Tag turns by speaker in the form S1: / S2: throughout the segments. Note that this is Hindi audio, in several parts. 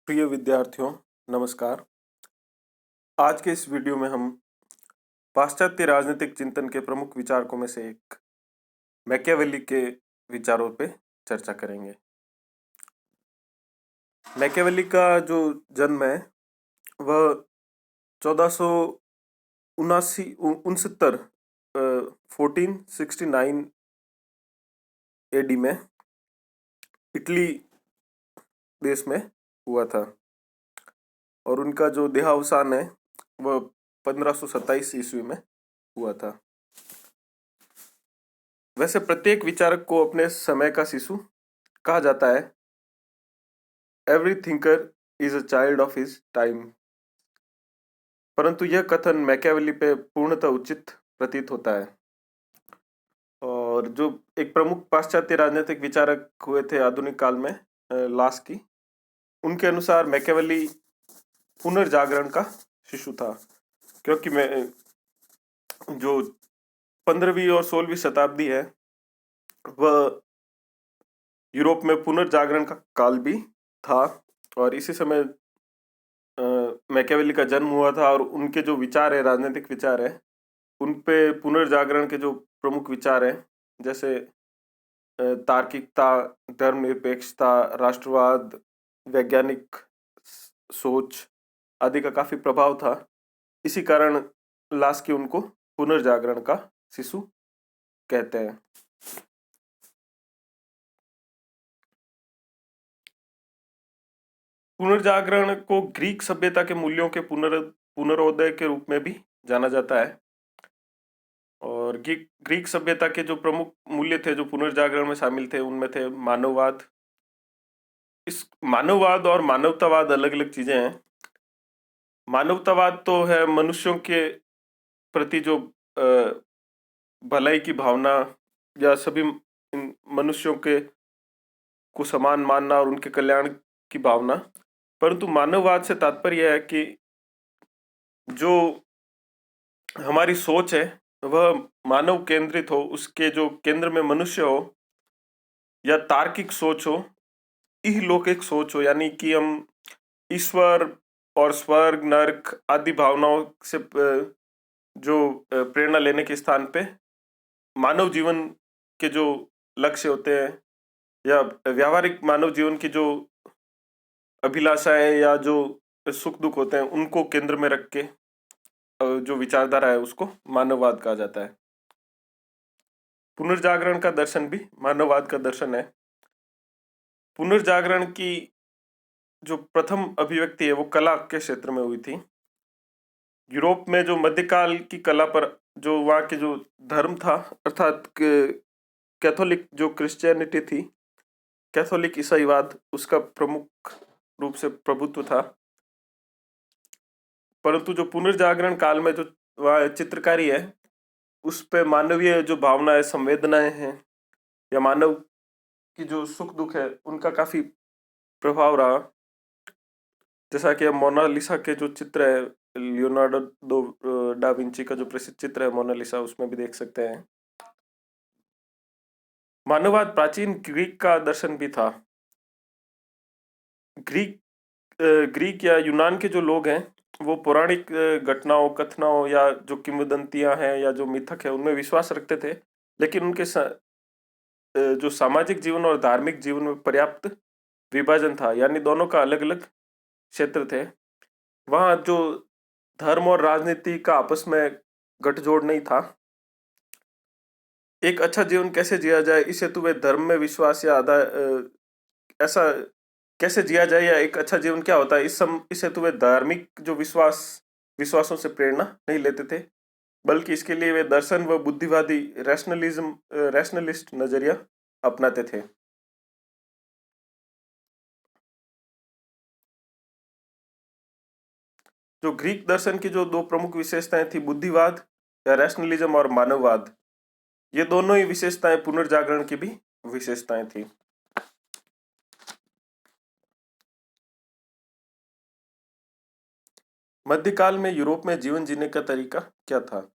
S1: प्रिय विद्यार्थियों, नमस्कार। आज के इस वीडियो में हम पाश्चात्य राजनीतिक चिंतन के प्रमुख विचारकों में से एक मैकियावेली के विचारों पे चर्चा करेंगे। मैकियावेली का जो जन्म है वह 1469 1469 एडी में इटली देश में हुआ था और उनका जो देहावसान है वह 1527 ईस्वी में हुआ था। वैसे प्रत्येक विचारक को अपने समय का शिशु कहा जाता है। Every thinker is a child of his time. परंतु यह कथन मैकियावेली पे पूर्णतः उचित प्रतीत होता है। और जो एक प्रमुख पाश्चात्य राजनीतिक विचारक हुए थे आधुनिक काल में, लास्की, उनके अनुसार मैकियावेली पुनर्जागरण का शिशु था, क्योंकि मैं जो 15वीं और 16वीं शताब्दी है वह यूरोप में पुनर्जागरण का काल भी था और इसी समय मैकियावेली का जन्म हुआ था और उनके जो विचार है, राजनीतिक विचार है, उन पे पुनर्जागरण के जो प्रमुख विचार हैं जैसे तार्किकता, धर्मनिरपेक्षता, राष्ट्रवाद, वैज्ञानिक सोच आदि का काफी प्रभाव था। इसी कारण लास्की उनको पुनर्जागरण का शिशु कहते हैं। पुनर्जागरण को ग्रीक सभ्यता के मूल्यों के पुनरोदय के रूप में भी जाना जाता है और ग्रीक सभ्यता के जो प्रमुख मूल्य थे जो पुनर्जागरण में शामिल थे उनमें थे मानववाद। इस मानववाद और मानवतावाद अलग अलग चीजें हैं। मानवतावाद तो है मनुष्यों के प्रति जो भलाई की भावना या सभी मनुष्यों के को समान मानना और उनके कल्याण की भावना। परंतु मानववाद से तात्पर्य है कि जो हमारी सोच है वह मानव केंद्रित हो, उसके जो केंद्र में मनुष्य हो, या तार्किक सोच हो, इहलौकिक सोच हो, यानी कि हम ईश्वर और स्वर्ग नरक आदि भावनाओं से जो प्रेरणा लेने के स्थान पे मानव जीवन के जो लक्ष्य होते हैं या व्यावहारिक मानव जीवन की जो अभिलाषाएं या जो सुख दुख होते हैं उनको केंद्र में रख के जो विचारधारा है उसको मानववाद कहा जाता है। पुनर्जागरण का दर्शन भी मानववाद का दर्शन है। पुनर्जागरण की जो प्रथम अभिव्यक्ति है वो कला के क्षेत्र में हुई थी। यूरोप में जो मध्यकाल की कला पर जो वहाँ के जो धर्म था, अर्थात कैथोलिक जो क्रिश्चियनिटी थी, कैथोलिक ईसाईवाद, उसका प्रमुख रूप से प्रभुत्व था। परंतु जो पुनर्जागरण काल में जो वह चित्रकारी है उस पे मानवीय जो भावनाएं, संवेदनाएं हैं या मानव की जो सुख दुख है उनका काफी प्रभाव रहा। जैसा कि मोनालिसा के जो चित्र है, लियोनार्डो डा विंची का जो प्रसिद्ध चित्र है मोनालिसा, उसमें भी देख सकते हैं। मानववाद प्राचीन ग्रीक का दर्शन भी था। ग्रीक या यूनान के जो लोग हैं वो पौराणिक घटनाओं, कथनाओं या जो किंवदंतियां हैं या जो मिथक है उनमें विश्वास रखते थे, लेकिन उनके जो सामाजिक जीवन और धार्मिक जीवन में पर्याप्त विभाजन था, यानी दोनों का अलग अलग क्षेत्र थे। वहाँ जो धर्म और राजनीति का आपस में गठजोड़ नहीं था। एक अच्छा जीवन कैसे जिया जाए इस हेतु वे धर्म में विश्वास या ऐसा कैसे जिया जाए या एक अच्छा जीवन क्या होता है इस हेतु वे धार्मिक जो विश्वासों से प्रेरणा नहीं लेते थे, बल्कि इसके लिए वे दर्शन व बुद्धिवादी रैशनलिस्ट नजरिया अपनाते थे। जो ग्रीक दर्शन की जो दो प्रमुख विशेषताएं थी, बुद्धिवाद या रैशनलिज्म और मानववाद, ये दोनों ही विशेषताएं पुनर्जागरण की भी विशेषताएं थी। मध्यकाल में यूरोप में जीवन जीने का तरीका क्या था?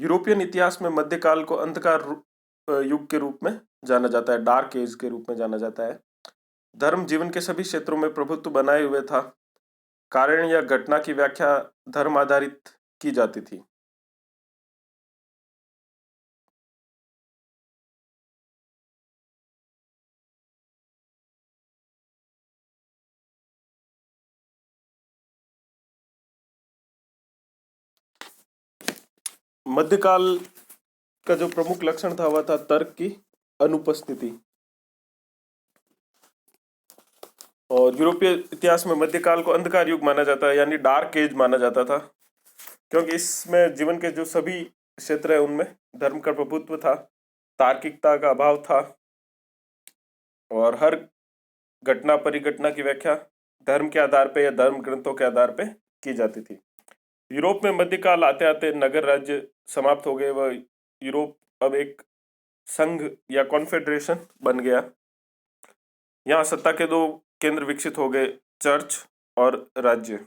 S1: यूरोपियन इतिहास में मध्यकाल को अंधकार युग के रूप में जाना जाता है, डार्क एज के रूप में जाना जाता है। धर्म जीवन के सभी क्षेत्रों में प्रभुत्व बनाए हुए था। कारण या घटना की व्याख्या धर्म आधारित की जाती थी। मध्यकाल का जो प्रमुख लक्षण था वह था तर्क की अनुपस्थिति। और यूरोपीय इतिहास में मध्यकाल को अंधकार युग माना जाता है, यानी डार्क एज माना जाता था, क्योंकि इसमें जीवन के जो सभी क्षेत्र है उनमें धर्म का प्रभुत्व था, तार्किकता का अभाव था और हर घटना परिघटना की व्याख्या धर्म के आधार पे या धर्म ग्रंथों के आधार पे की जाती थी। यूरोप में मध्यकाल आते आते नगर राज्य समाप्त हो गए। वह यूरोप अब एक संघ या कॉन्फेडरेशन बन गया। यहाँ सत्ता के दो केंद्र विकसित हो गए, चर्च और राज्य।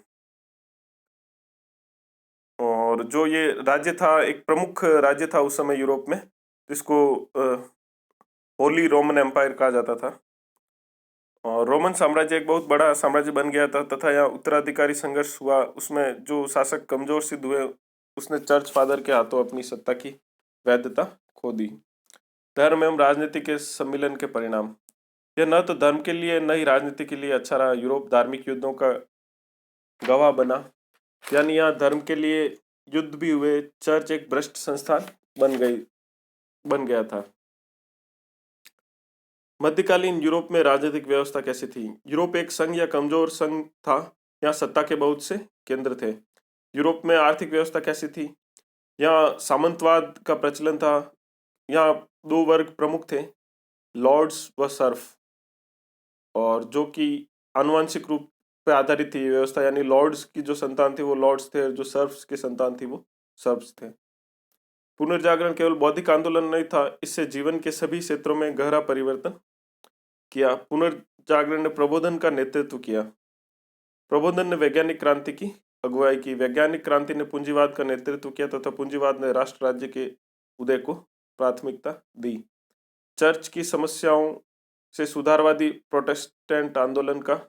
S1: और जो ये राज्य था, एक प्रमुख राज्य था उस समय यूरोप में, जिसको होली रोमन एम्पायर कहा जाता था। और रोमन साम्राज्य एक बहुत बड़ा साम्राज्य बन गया था तथा यहाँ उत्तराधिकारी संघर्ष हुआ। उसमें जो शासक कमजोर सिद्ध हुए, उसने चर्च फादर के हाथों अपनी सत्ता की वैधता खो दी। धर्म एवं राजनीति के सम्मिलन के परिणाम। यह न तो धर्म के लिए न ही राजनीति के लिए अच्छा रहा। यूरोप धार्मिक युद्धों का गवाह बना, यानी यहाँ धर्म के लिए युद्ध भी हुए। चर्च एक भ्रष्ट संस्थान बन गया था। मध्यकालीन यूरोप में राजनीतिक व्यवस्था कैसी थी? यूरोप एक संघ या कमजोर संघ था। यहाँ सत्ता के बहुत से केंद्र थे। यूरोप में आर्थिक व्यवस्था कैसी थी? यहाँ सामंतवाद का प्रचलन था। यहाँ दो वर्ग प्रमुख थे, लॉर्ड्स व सर्फ, और जो कि आनुवंशिक रूप पे आधारित थी व्यवस्था, यानी लॉर्ड्स की जो संतान थी वो लॉर्ड्स थे, जो सर्फ्स की संतान थी वो सर्फ्स थे। पुनर्जागरण केवल बौद्धिक आंदोलन नहीं था, इससे जीवन के सभी क्षेत्रों में गहरा परिवर्तन किया। पुनर्जागरण ने प्रबोधन का नेतृत्व किया। प्रबोधन ने वैज्ञानिक क्रांति की अगुवाई की। वैज्ञानिक क्रांति ने पूंजीवाद का नेतृत्व किया तथा पूंजीवाद ने राष्ट्र राज्य के उदय को प्राथमिकता दी। चर्च की समस्याओं से सुधारवादी प्रोटेस्टेंट आंदोलन का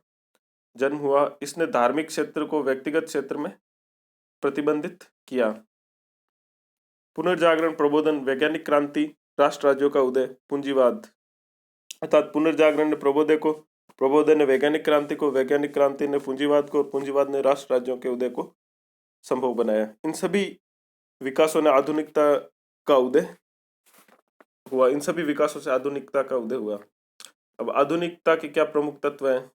S1: जन्म हुआ। इसने धार्मिक क्षेत्र को व्यक्तिगत क्षेत्र में प्रतिबंधित किया। पुनर्जागरण, प्रबोधन, वैज्ञानिक क्रांति, राष्ट्र राज्यों का उदय, पूंजीवाद। अर्थात पुनर्जागरण ने प्रबोधन ने वैज्ञानिक क्रांति को, वैज्ञानिक क्रांति ने पूंजीवाद को, पूंजीवाद ने राष्ट्र राज्यों के उदय को संभव बनाया। इन सभी विकासों ने आधुनिकता का उदय हुआ। इन सभी विकासों से आधुनिकता का उदय हुआ। अब आधुनिकता के क्या प्रमुख तत्व हैं?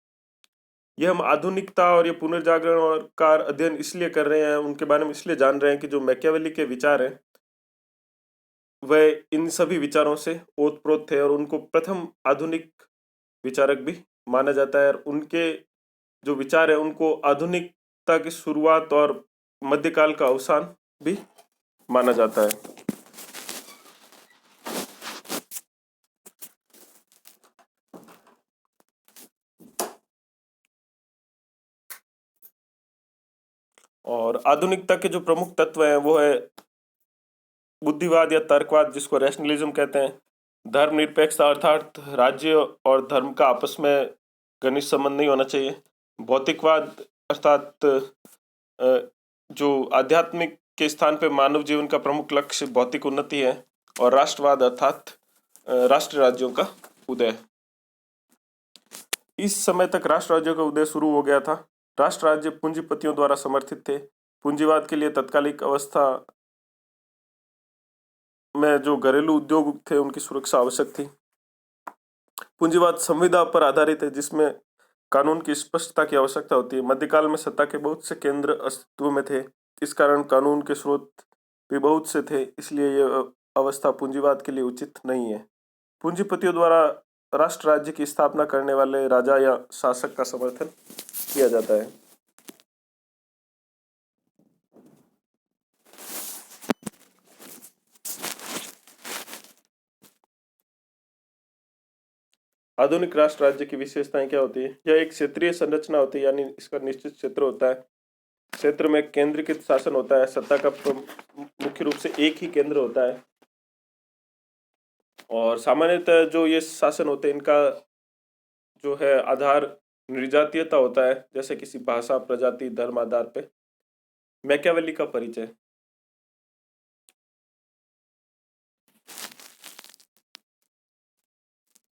S1: ये हम आधुनिकता और ये पुनर्जागरण और का अध्ययन इसलिए कर रहे हैं, उनके बारे में इसलिए जान रहे हैं कि जो मैकियावेली के विचार हैं वह इन सभी विचारों से ओतप्रोत थे और उनको प्रथम आधुनिक विचारक भी माना जाता है। और उनके जो विचार है उनको आधुनिकता की शुरुआत और मध्यकाल का अवसान भी माना जाता है। और आधुनिकता के जो प्रमुख तत्व हैं वो है बुद्धिवाद या तर्कवाद, जिसको रैशनलिज्म कहते हैं। धर्मनिरपेक्षता, अर्थात राज्य और धर्म का आपस में घनिष्ठ संबंध नहीं होना चाहिए। भौतिकवाद, अर्थात जो आध्यात्मिक के स्थान पे मानव जीवन का प्रमुख लक्ष्य भौतिक उन्नति है। और राष्ट्रवाद, अर्थात राष्ट्र राज्यों का उदय। इस समय तक राष्ट्र राज्यों का उदय शुरू हो गया था। राष्ट्र राज्य पूंजीपतियों द्वारा समर्थित थे। पूंजीवाद के लिए तत्कालिक अवस्था में जो घरेलू उद्योग थे उनकी सुरक्षा आवश्यक थी। पूंजीवाद संविदा पर आधारित है, जिसमें कानून की स्पष्टता की आवश्यकता होती है। मध्यकाल में सत्ता के बहुत से केंद्र अस्तित्व में थे, इस कारण कानून के स्रोत भी बहुत से थे, इसलिए यह अवस्था पूंजीवाद के लिए उचित नहीं है। पूंजीपतियों द्वारा राष्ट्र राज्य की स्थापना करने वाले राजा या शासक का समर्थन किया जाता है। आधुनिक राष्ट्र राज्य की विशेषताएं क्या होती है? यह एक क्षेत्रीय संरचना होती है, यानी इसका निश्चित क्षेत्र होता है। क्षेत्र में केंद्रीकृत शासन होता है। सत्ता का मुख्य रूप से एक ही केंद्र होता है। और सामान्यतः जो ये शासन होते हैं इनका जो है आधार निर्जातीयता होता है, जैसे किसी भाषा, प्रजाति, धर्म आधार पे। मैकियावेली का परिचय।